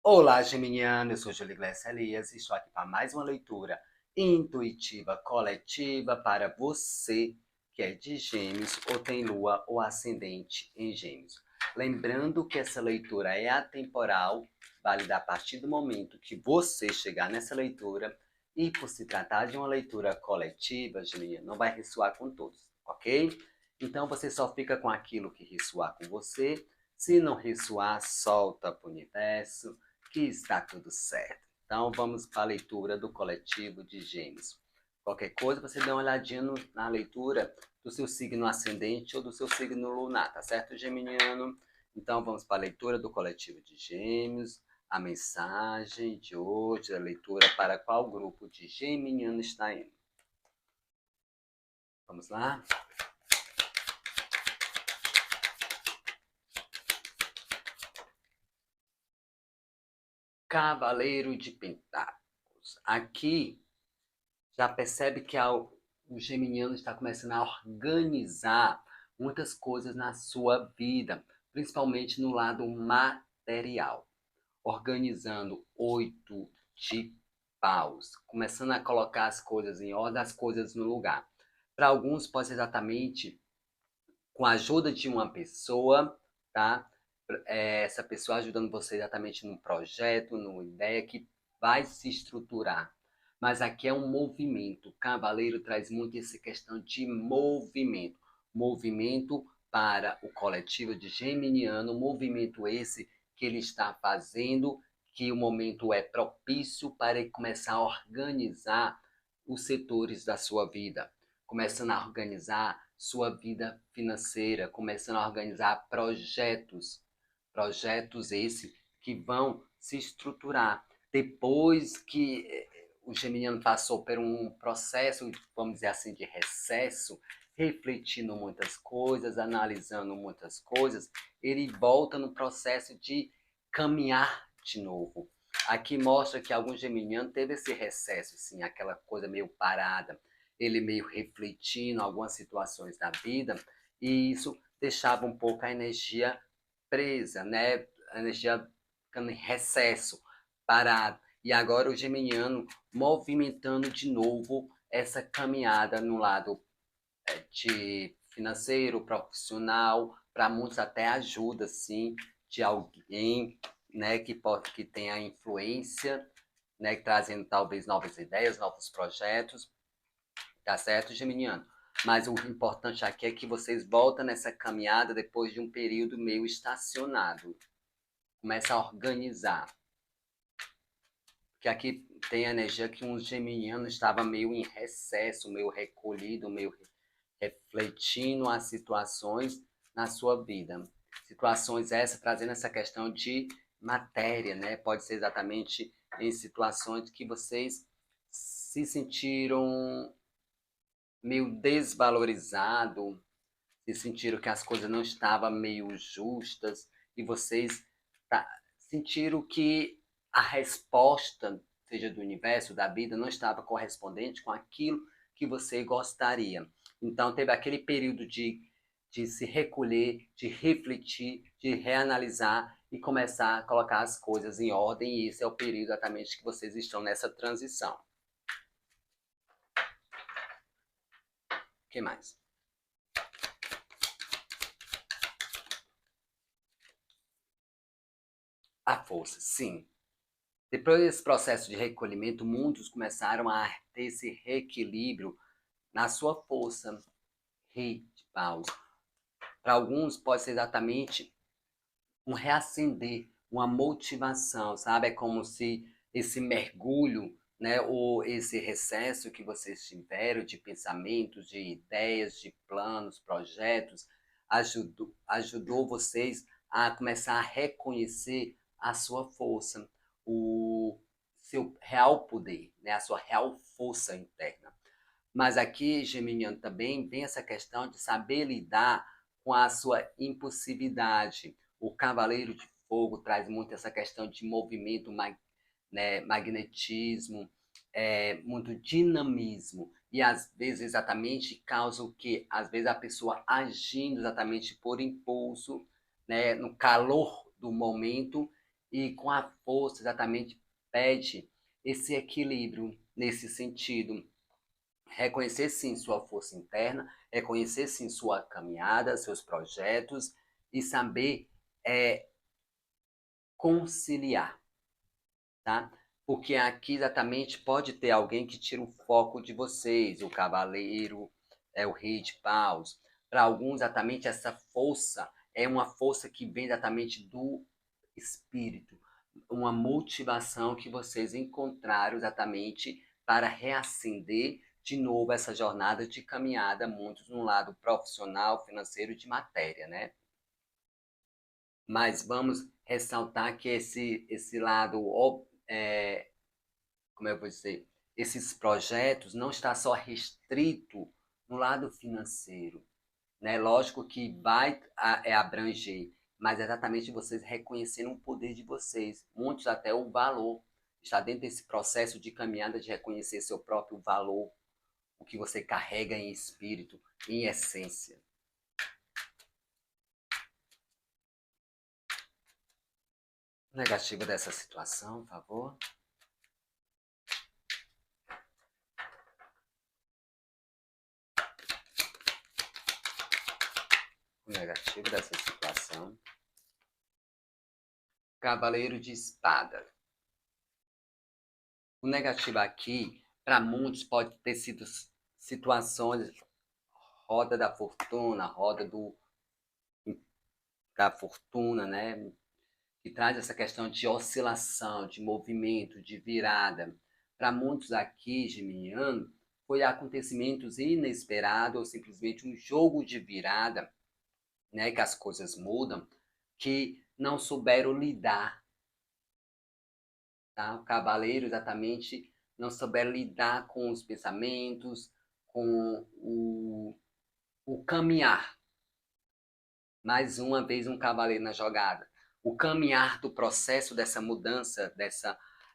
Olá, geminiano, eu sou Júlio Glécia Elias e estou aqui para mais uma leitura intuitiva coletiva para você que é de Gêmeos ou tem lua ou ascendente em Gêmeos. Lembrando que essa leitura é atemporal, válida a partir do momento que você chegar nessa leitura e por se tratar de uma leitura coletiva, geminiano, não vai ressoar com todos, ok? Então você só fica com aquilo que ressoar com você. Se não ressoar, solta para o universo que está tudo certo. Então vamos para a leitura do coletivo de Gêmeos. Qualquer coisa, você dá uma olhadinha na leitura do seu signo ascendente ou do seu signo lunar, tá certo, geminiano? Então vamos para a leitura do coletivo de Gêmeos. A mensagem de hoje, a leitura para qual grupo de geminiano está indo? Vamos lá? Cavaleiro de Pentáculos. Aqui já percebe que o geminiano está começando a organizar muitas coisas na sua vida, principalmente no lado material. Organizando 8 de paus, começando a colocar as coisas em ordem, as coisas no lugar. Para alguns pode ser exatamente com a ajuda de uma pessoa, tá? Essa pessoa ajudando você exatamente num projeto, numa ideia que vai se estruturar. Mas aqui é um movimento. O cavaleiro traz muito essa questão de movimento. Movimento para o coletivo de Geminiano, movimento esse que ele está fazendo, que o momento é propício para ele começar a organizar os setores da sua vida, começando a organizar sua vida financeira, começando a organizar projetos, projetos esses que vão se estruturar depois que o geminiano passou por um processo, vamos dizer assim, de recesso, refletindo muitas coisas, analisando muitas coisas, ele volta no processo de caminhar de novo. Aqui mostra que algum geminiano teve esse recesso, assim, aquela coisa meio parada, ele meio refletindo algumas situações da vida, e isso deixava um pouco a energia presa, né? A energia ficando em recesso, parado. E agora o geminiano movimentando de novo essa caminhada no lado de financeiro, profissional, para muitos até ajuda, sim, de alguém, né, que tenha influência, né, trazendo talvez novas ideias, novos projetos, tá certo, geminiano? Mas o importante aqui é que vocês voltam nessa caminhada depois de um período meio estacionado. Começa a organizar. Porque aqui tem a energia que um geminiano estava meio em recesso, meio recolhido, meio refletindo as situações na sua vida. Situações essas trazendo essa questão de matéria, né? Pode ser exatamente em situações que vocês se sentiram meio desvalorizado, se sentiram que as coisas não estavam meio justas e vocês sentiram que a resposta, seja do universo, da vida, não estava correspondente com aquilo que você gostaria. Então teve aquele período de se recolher, de refletir, de reanalisar e começar a colocar as coisas em ordem, e esse é o período exatamente que vocês estão nessa transição. O que mais? A força, sim. Depois desse processo de recolhimento, muitos começaram a ter esse reequilíbrio na sua força. Rei de paus. Para alguns pode ser exatamente um reacender, uma motivação, sabe? É como se esse mergulho, né, ou esse recesso que vocês tiveram de pensamentos, de ideias, de planos, projetos, ajudou vocês a começar a reconhecer a sua força, o seu real poder, né, a sua real força interna. Mas aqui, Geminiano, também vem essa questão de saber lidar com a sua impulsividade. O Cavaleiro de Fogo traz muito essa questão de movimento, né, magnetismo, muito dinamismo. E às vezes exatamente causa o quê? Às vezes a pessoa agindo exatamente por impulso, né, no calor do momento, e com a força exatamente pede esse equilíbrio nesse sentido. Reconhecer sim sua força interna, reconhecer sim sua caminhada, seus projetos e saber conciliar, tá? Porque aqui exatamente pode ter alguém que tira o foco de vocês, o cavaleiro, o rei de paus. Para alguns, exatamente essa força é uma força que vem exatamente do espírito, uma motivação que vocês encontraram exatamente para reacender de novo essa jornada de caminhada, muitos no lado profissional, financeiro, de matéria, né? Mas vamos ressaltar que esse lado, como eu vou dizer, esses projetos não está só restrito no lado financeiro, né? Lógico que vai abranger, mas é exatamente vocês reconhecendo o poder de vocês, muitos até o valor, está dentro desse processo de caminhada de reconhecer seu próprio valor, o que você carrega em espírito, em essência. Negativo dessa situação, por favor. O negativo dessa situação. Cavaleiro de espada. O negativo aqui, para muitos, pode ter sido situações, roda da fortuna, da fortuna, né? Que traz essa questão de oscilação, de movimento, de virada. Para muitos aqui, geminiano, foi acontecimentos inesperados ou simplesmente um jogo de virada, né? Que as coisas mudam, que não souberam lidar. Tá? O cavaleiro exatamente não souber lidar com os pensamentos, com o caminhar. Mais uma vez um cavaleiro na jogada. O caminhar do processo dessa mudança,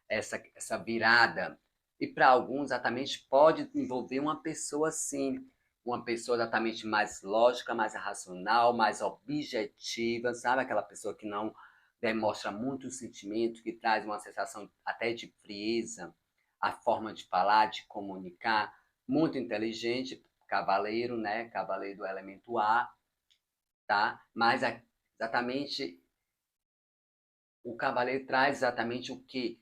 essa virada. E para alguns exatamente pode envolver uma pessoa assim, uma pessoa exatamente mais lógica, mais racional, mais objetiva, sabe? Aquela pessoa que não demonstra muito sentimento, que traz uma sensação até de frieza, a forma de falar, de comunicar, muito inteligente, cavaleiro, né? Cavaleiro do elemento ar, tá? Mas exatamente o cavaleiro traz exatamente o que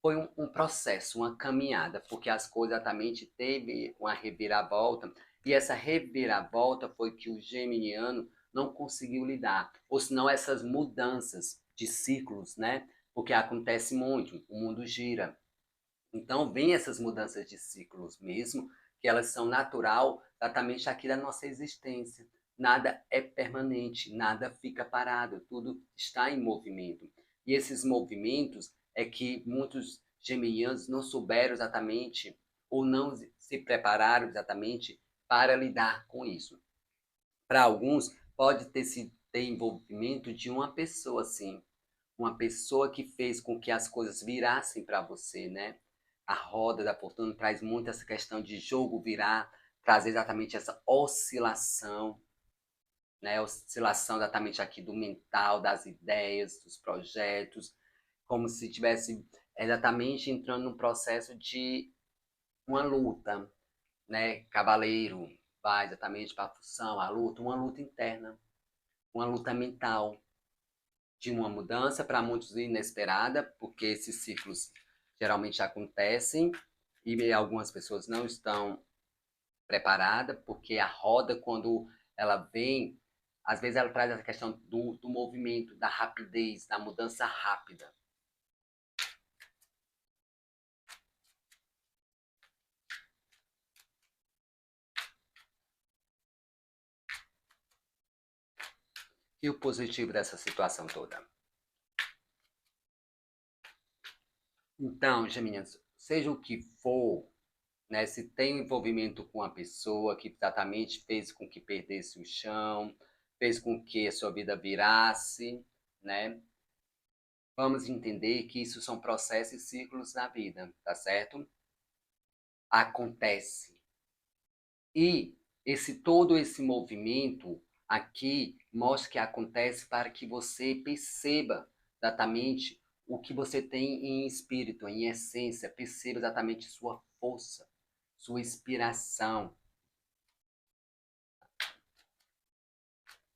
foi um processo, uma caminhada, porque as coisas exatamente teve uma reviravolta, e essa reviravolta foi que o geminiano não conseguiu lidar, ou senão essas mudanças de ciclos, né? Porque acontece muito, o mundo gira. Então, vem essas mudanças de ciclos mesmo, que elas são natural exatamente aqui da nossa existência. Nada é permanente, nada fica parado, tudo está em movimento. E esses movimentos é que muitos geminianos não souberam exatamente ou não se prepararam exatamente para lidar com isso. Para alguns, pode ter envolvimento de uma pessoa, sim. Uma pessoa que fez com que as coisas virassem para você, né? A roda da fortuna traz muito essa questão de jogo virar, traz exatamente essa oscilação, né? Oscilação exatamente aqui do mental, das ideias, dos projetos, como se estivesse exatamente entrando num processo de uma luta, né? Cavaleiro vai exatamente para a função, a luta, uma luta interna, uma luta mental, de uma mudança para muitos inesperada, porque esses ciclos geralmente acontecem e algumas pessoas não estão preparadas, porque a roda, quando ela vem, às vezes ela traz essa questão do movimento, da rapidez, da mudança rápida. E o positivo dessa situação toda? Então, geminianos, seja o que for, né, se tem um envolvimento com a pessoa que exatamente fez com que perdesse o chão, fez com que a sua vida virasse, né? Vamos entender que isso são processos e ciclos da vida, tá certo? Acontece. E todo esse movimento aqui mostra que acontece para que você perceba exatamente o que você tem em espírito, em essência. Perceba exatamente sua força, sua inspiração.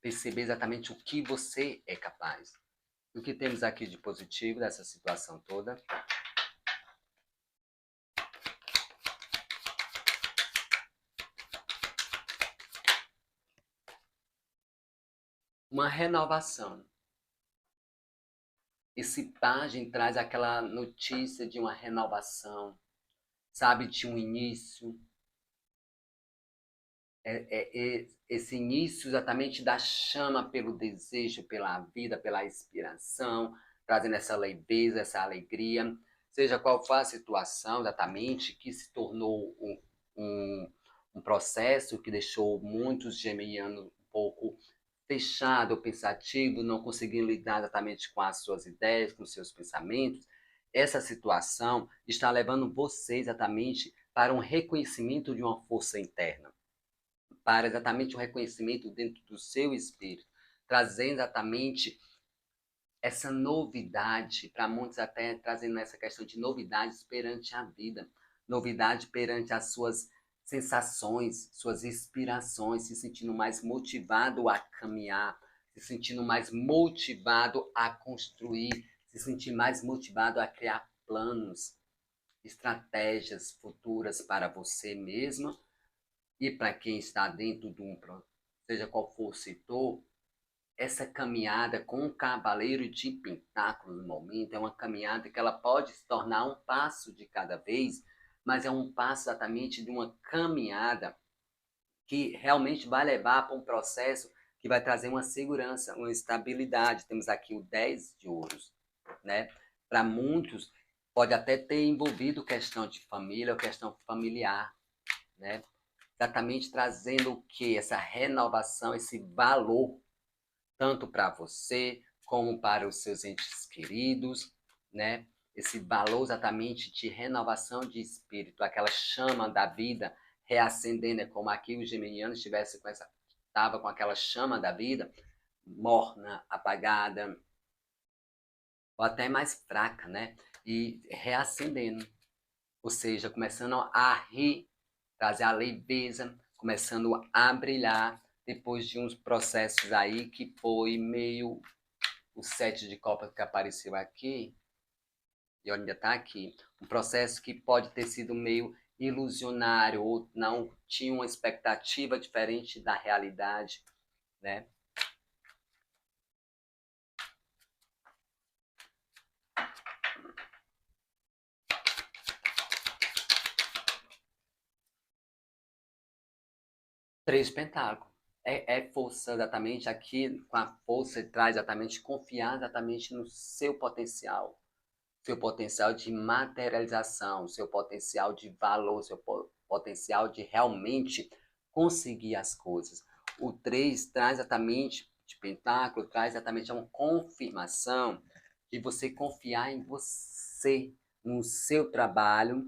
Perceber exatamente o que você é capaz. O que temos aqui de positivo dessa situação toda? Uma renovação. Esse pajem traz aquela notícia de uma renovação, sabe, de um início. Esse início exatamente da chama pelo desejo, pela vida, pela inspiração, trazendo essa leveza, essa alegria, seja qual for a situação exatamente, que se tornou um processo que deixou muitos geminianos um pouco fechado, pensativo, não conseguindo lidar exatamente com as suas ideias, com os seus pensamentos. Essa situação está levando você exatamente para um reconhecimento de uma força interna, para exatamente o reconhecimento dentro do seu espírito, trazendo exatamente essa novidade, para muitos até trazendo essa questão de novidades perante a vida, novidade perante as suas sensações, suas inspirações, se sentindo mais motivado a caminhar, se sentindo mais motivado a construir, se sentir mais motivado a criar planos, estratégias futuras para você mesmo e para quem está dentro de seja qual for o setor. Essa caminhada com o cavaleiro de pentáculos no momento é uma caminhada que ela pode se tornar um passo de cada vez, mas é um passo exatamente de uma caminhada que realmente vai levar para um processo que vai trazer uma segurança, uma estabilidade. Temos aqui o 10 de ouros, né? Para muitos, pode até ter envolvido questão de família ou questão familiar, né? Exatamente trazendo o que? Essa renovação, esse valor, tanto para você como para os seus entes queridos, né? Esse valor exatamente de renovação de espírito, aquela chama da vida reacendendo, é como aqui os geminianos estivesse com essa, estava com aquela chama da vida morna, apagada, ou até mais fraca, né? E reacendendo, ou seja, começando a rir, trazer a leveza, começando a brilhar depois de uns processos aí que foi meio o 7 de copas que apareceu aqui, e ainda está aqui, um processo que pode ter sido meio ilusionário, ou não tinha uma expectativa diferente da realidade, né? Três pentáculos. É força exatamente aqui, com a força traz exatamente confiar exatamente no seu potencial de materialização, seu potencial de valor, seu potencial de realmente conseguir as coisas. O 3 traz exatamente, de pentáculo, traz exatamente uma confirmação de você confiar em você, no seu trabalho.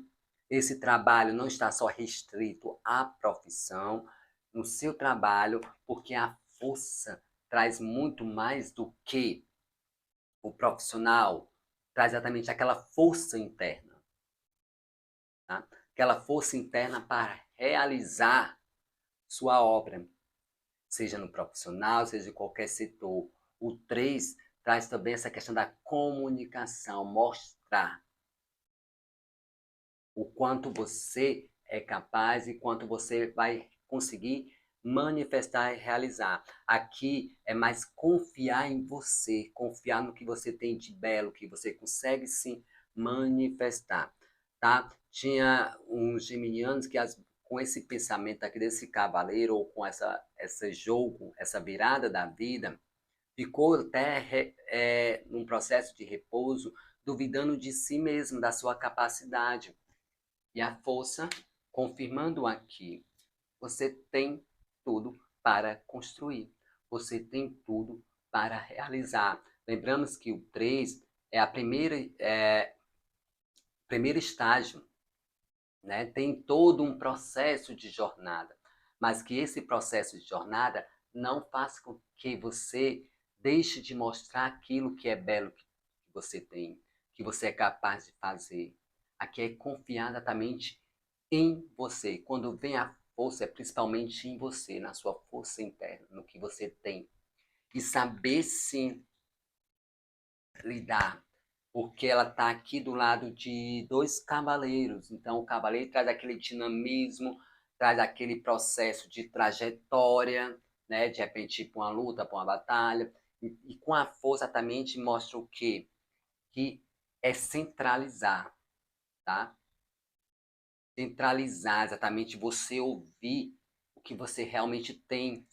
Esse trabalho não está só restrito à profissão, no seu trabalho, porque a força traz muito mais do que o profissional, traz exatamente aquela força interna, tá? Aquela força interna para realizar sua obra, seja no profissional, seja em qualquer setor. O 3 traz também essa questão da comunicação, mostrar o quanto você é capaz e quanto você vai conseguir manifestar e realizar. Aqui é mais confiar em você, confiar no que você tem de belo, que você consegue sim manifestar, tá? Tinha uns geminianos que com esse pensamento aqui desse cavaleiro, ou com esse jogo, essa virada da vida, ficou até num processo de repouso, duvidando de si mesmo, da sua capacidade. E a força, confirmando aqui, você tem tudo para construir. Você tem tudo para realizar. Lembramos que o 3 é a primeiro estágio, né? Tem todo um processo de jornada, mas que esse processo de jornada não faça com que você deixe de mostrar aquilo que é belo que você tem. que você é capaz de fazer. Aqui é confiar exatamente em você. Quando vem a força, é principalmente em você, na sua força interna, no que você tem. E saber sim lidar, porque ela está aqui do lado de dois cavaleiros. Então, o cavaleiro traz aquele dinamismo, traz aquele processo de trajetória, né? De repente, para uma luta, para uma batalha. E com a força também te mostra o quê? Que é centralizar, tá? Centralizar exatamente você ouvir o que você realmente tem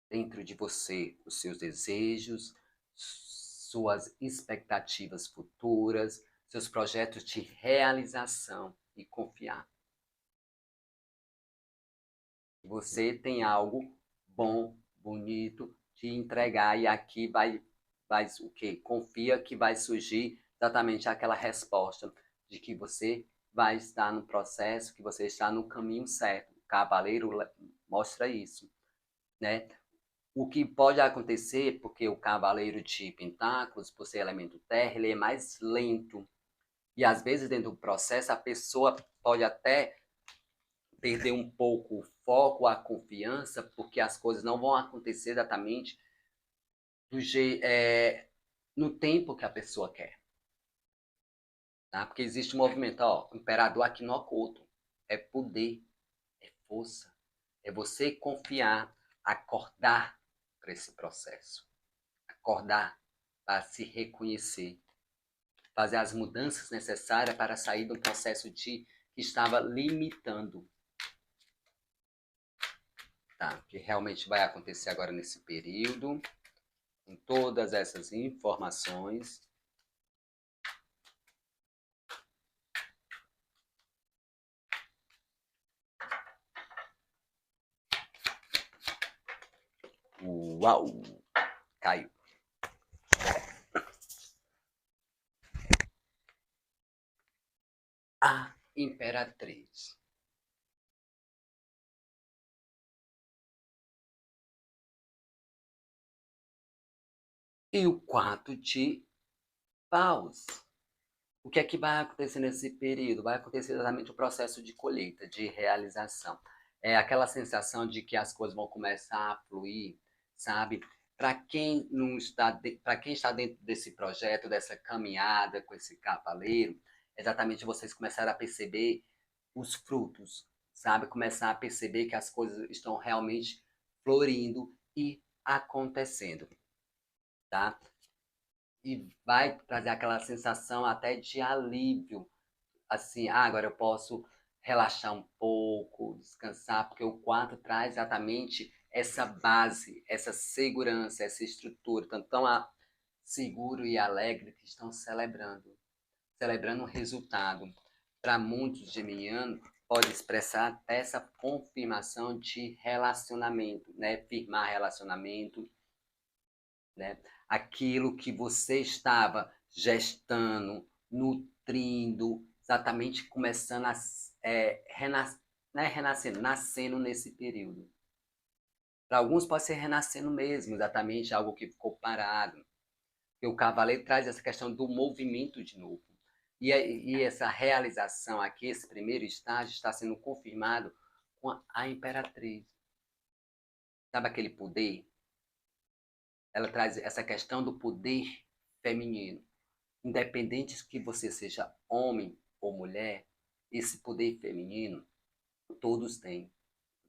dentro de você, os seus desejos, suas expectativas futuras, seus projetos de realização e confiar. Você tem algo bom, bonito de entregar e aqui vai o quê? Confia que vai surgir exatamente aquela resposta de que você vai estar no processo, que você está no caminho certo. O cavaleiro mostra isso, né? O que pode acontecer, porque o cavaleiro de pentáculos, por ser elemento terra, ele é mais lento. E às vezes dentro do processo a pessoa pode até perder um pouco o foco, a confiança, porque as coisas não vão acontecer exatamente no tempo que a pessoa quer. Tá? Porque existe um movimento, ó, o imperador aqui no oculto. É poder, é força, é você confiar, acordar para esse processo. Acordar para se reconhecer, fazer as mudanças necessárias para sair do processo que estava limitando. Tá? Que realmente vai acontecer agora nesse período, com todas essas informações. Uau! Caiu. A Imperatriz. E o 4 de paus. O que é que vai acontecer nesse período? Vai acontecer exatamente o processo de colheita, de realização. É aquela sensação de que as coisas vão começar a fluir, sabe? Para quem não está, para quem está dentro desse projeto, dessa caminhada com esse cavaleiro, exatamente vocês começaram a perceber os frutos, sabe? Começar a perceber que as coisas estão realmente florindo e acontecendo, tá? E vai trazer aquela sensação até de alívio, assim, agora eu posso relaxar um pouco, descansar, porque o 4 traz exatamente essa base, essa segurança, essa estrutura, tanto tão seguro e alegre que estão celebrando o resultado. Para muitos geminianos, pode expressar até essa confirmação de relacionamento, né? Firmar relacionamento, né? Aquilo que você estava gestando, nutrindo, exatamente começando a renascendo, nascendo nesse período. Para alguns pode ser renascendo mesmo, exatamente algo que ficou parado. Porque o cavaleiro traz essa questão do movimento de novo. E essa realização aqui, esse primeiro estágio, está sendo confirmado com a Imperatriz. Sabe aquele poder? Ela traz essa questão do poder feminino. Independente que você seja homem ou mulher, esse poder feminino todos têm,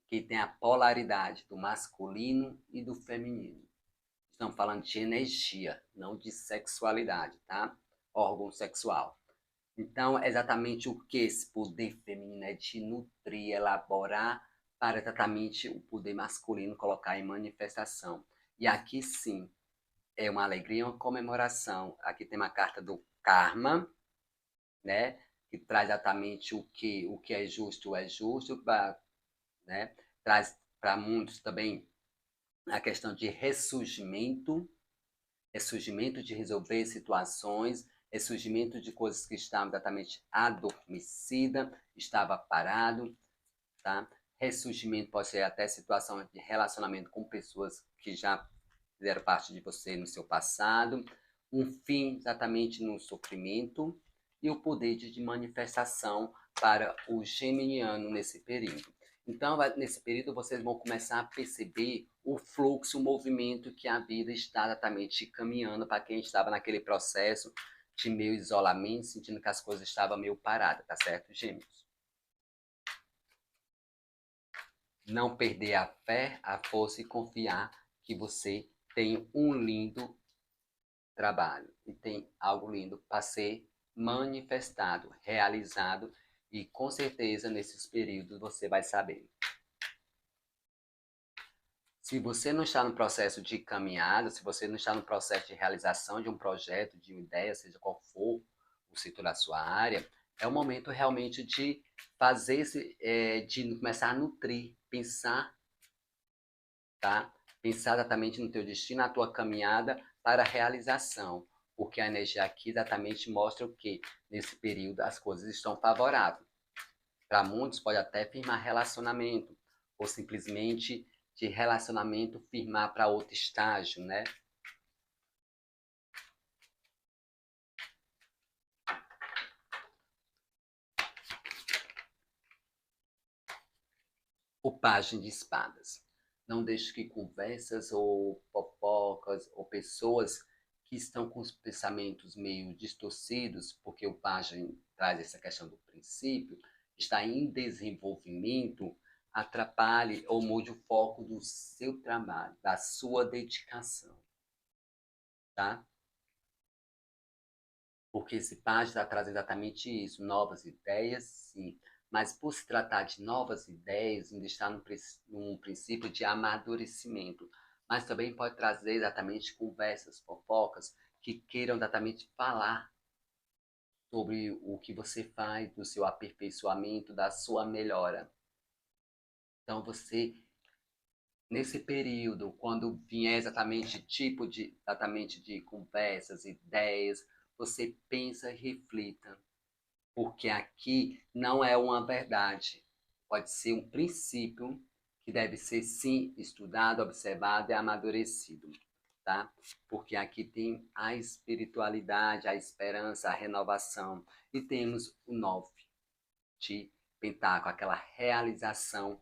que tem a polaridade do masculino e do feminino. Estamos falando de energia, não de sexualidade, tá? Órgão sexual. Então, é exatamente o que esse poder feminino é de nutrir, elaborar para exatamente o poder masculino colocar em manifestação. E aqui sim, é uma alegria, uma comemoração. Aqui tem uma carta do karma, né? Que traz exatamente o que é justo, né? Traz para muitos também a questão de ressurgimento, ressurgimento de resolver situações, ressurgimento de coisas que estavam exatamente adormecidas, estava parado, tá? Ressurgimento pode ser até situação de relacionamento com pessoas que já fizeram parte de você no seu passado, um fim exatamente no sofrimento e o poder de manifestação para o geminiano nesse período. Então, nesse período, vocês vão começar a perceber o fluxo, o movimento que a vida está exatamente caminhando para quem estava naquele processo de meio isolamento, sentindo que as coisas estavam meio paradas, tá certo, gêmeos? Não perder a fé, a força e confiar que você tem um lindo trabalho e tem algo lindo para ser manifestado, realizado, e com certeza nesses períodos você vai saber. Se você não está no processo de caminhada, se você não está no processo de realização de um projeto, de uma ideia, seja qual for o setor da sua área, é o momento realmente de fazer de começar a nutrir, pensar, tá? Pensar exatamente no teu destino, na tua caminhada para a realização, porque a energia aqui exatamente mostra o que nesse período as coisas estão favoráveis. Para muitos pode até firmar relacionamento, ou simplesmente de relacionamento firmar para outro estágio, né? O Pajem de Espadas. Não deixe que conversas ou fofocas ou pessoas que estão com os pensamentos meio distorcidos, porque o Pajem traz essa questão do princípio, está em desenvolvimento, atrapalhe ou mude o foco do seu trabalho, da sua dedicação, tá? Porque esse página está trazendo exatamente isso, novas ideias, sim, mas por se tratar de novas ideias, ainda está num princípio de amadurecimento, mas também pode trazer exatamente conversas, fofocas, que queiram exatamente falar sobre o que você faz, do seu aperfeiçoamento, da sua melhora. Então você, nesse período, quando vier exatamente exatamente de conversas, ideias, você pensa e reflita, porque aqui não é uma verdade, pode ser um princípio que deve ser sim estudado, observado e amadurecido, tá? Porque aqui tem a espiritualidade, a esperança, a renovação, e temos o 9 de pentáculo, aquela realização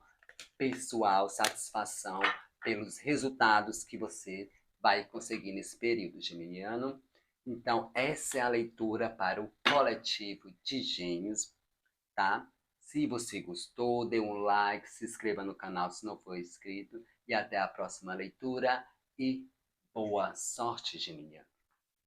pessoal, satisfação pelos resultados que você vai conseguir nesse período geminiano. Então, essa é a leitura para o coletivo de Gêmeos, tá? Se você gostou, dê um like, se inscreva no canal se não for inscrito, e até a próxima leitura e boa sorte, Geminiano.